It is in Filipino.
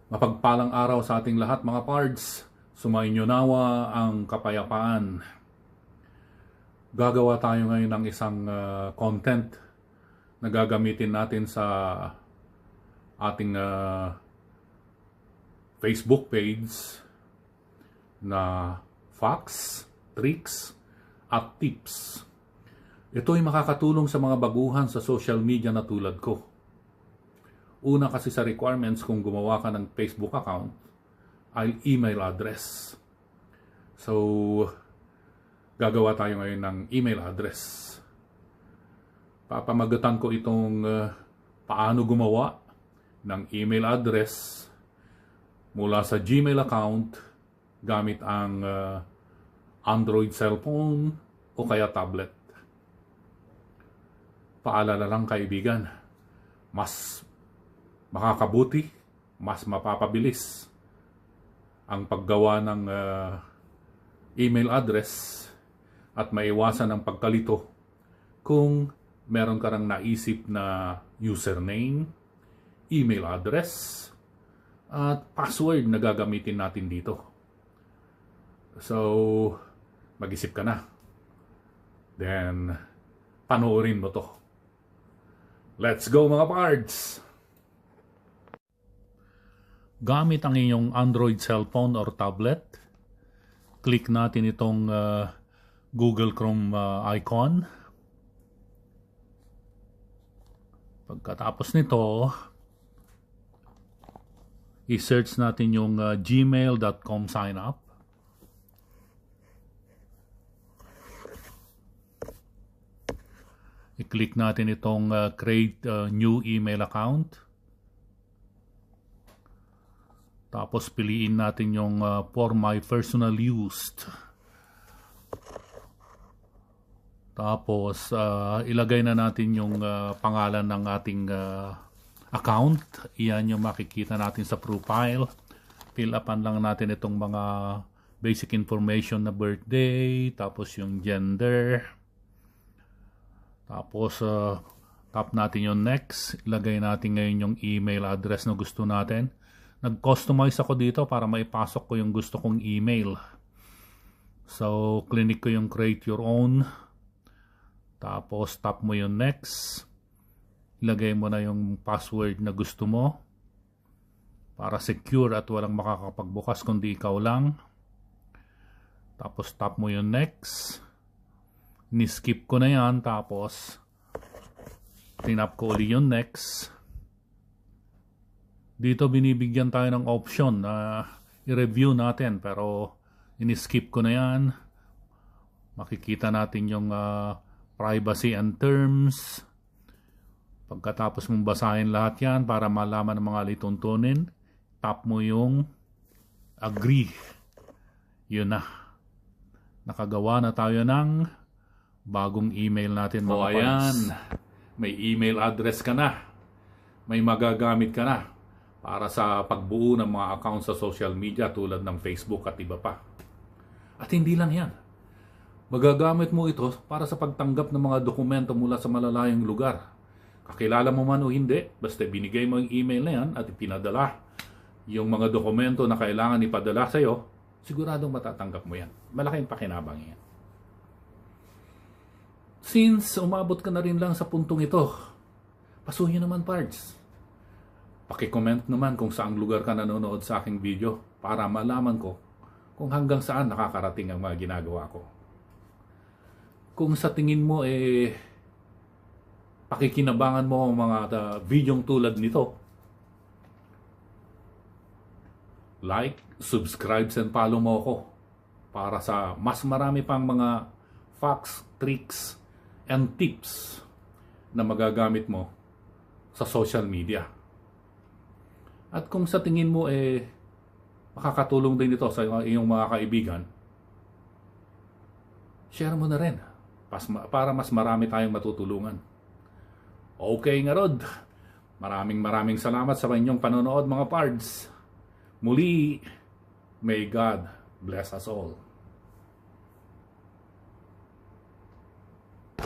Mapagpalang araw sa ating lahat mga pards. Sumainyo nawa ang kapayapaan. Gagawa tayo ngayon ng isang content na gagamitin natin sa ating Facebook page na facts, tricks, at tips. Ito ay makakatulong sa mga baguhan sa social media na tulad ko. Una kasi sa requirements kung gumawa ka ng Facebook account ay email address. So, gagawa tayo ngayon ng email address. Papamagatan ko itong paano gumawa ng email address mula sa Gmail account gamit ang Android cellphone o kaya tablet. Paalala lang kaibigan, mas makakabuti, mas mapapabilis ang paggawa ng email address at maiwasan ang pagkalito kung meron ka nang naisip na username, email address, at password na gagamitin natin dito. So, mag-isip ka na. Then, panoorin mo to. Let's go mga pards! Gamit ang inyong Android cellphone or tablet, click natin itong Google Chrome icon. Pagkatapos nito, i-search natin yung gmail.com sign up. I-click natin itong create new email account. Tapos piliin natin yung for my personal use. Tapos ilagay na natin yung pangalan ng ating account. Iyan yung makikita natin sa profile. Fill upan lang natin itong mga basic information na birthday, tapos yung gender. Tapos tap natin yung next. Ilagay natin ngayon yung email address na gusto natin. Nag-customize ako dito para maipasok ko yung gusto kong email. So, click ko yung create your own. Tapos, tap mo yung next. Ilagay mo na yung password na gusto mo. Para secure at walang makakapagbukas kundi ikaw lang. Tapos, tap mo yung next. Ni-skip ko na yan. Tapos, tinap ko ulit yung next. Dito binibigyan tayo ng option na i-review natin pero in-skip ko na yan. Makikita natin yung privacy and terms. Pagkatapos mong basahin lahat yan para malaman ng mga lituntunin, tap mo yung agree. Yun na. Nakagawa na tayo ng bagong email natin mga pards. Ayan. May email address ka na. May magagamit ka na para sa pagbuo ng mga accounts sa social media tulad ng Facebook at iba pa. At hindi lang yan. Magagamit mo ito para sa pagtanggap ng mga dokumento mula sa malalayong lugar. Kakilala mo man o hindi, basta binigay mo yung email na yan at ipinadala yung mga dokumento na kailangan ipadala sa iyo, siguradong matatanggap mo yan. Malaking pakinabang yan. Since umabot ka na rin lang sa puntong ito, pasuhin naman pards. Paki-comment naman kung saang lugar ka nanonood sa aking video para malaman ko kung hanggang saan nakakarating ang mga ginagawa ko. Kung sa tingin mo pakikinabangan mo ang mga videong tulad nito, like, subscribe and follow mo ako para sa mas marami pang mga facts, tricks, and tips na magagamit mo sa social media. At kung sa tingin mo makakatulong din ito sa iyong mga kaibigan, share mo na rin para mas marami tayong matutulungan. Okay nga Rod, maraming salamat sa inyong panonood mga pards. Muli, may God bless us all.